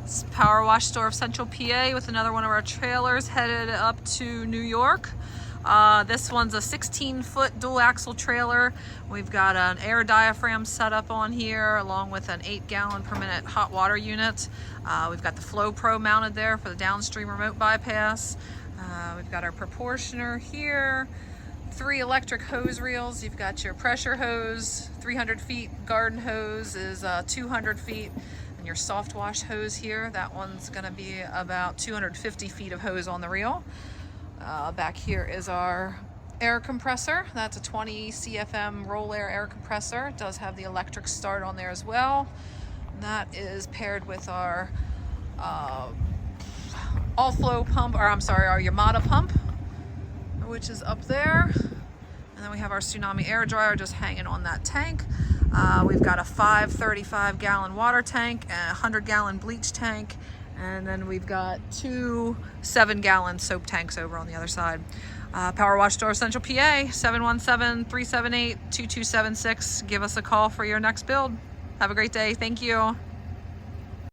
It's Power Wash Store of Central PA with another one of our trailers headed up to New York. This one's a 16-foot dual axle trailer. We've got an air diaphragm set up on here along with an 8-gallon per minute hot water unit. We've got the Flo Pro mounted there for the downstream remote bypass. We've got our proportioner here. 3 electric hose reels. You've got your pressure hose, 300 feet. Garden hose is 200 feet. And your soft wash hose here, that one's gonna be about 250 feet of hose on the reel. Back here is our air compressor. That's a 20 CFM roll air compressor. It does have the electric start on there as well. And that is paired with our all flow pump, or I'm sorry, our Yamada pump, which is up there. And then we have our Tsunami air dryer just hanging on that tank. We've got a 535 gallon water tank and a 100-gallon bleach tank. And then we've got 2 7-gallon soap tanks over on the other side. Power Wash Store Central PA, 717-378-2276. Give us a call for your next build. Have a great day. Thank you.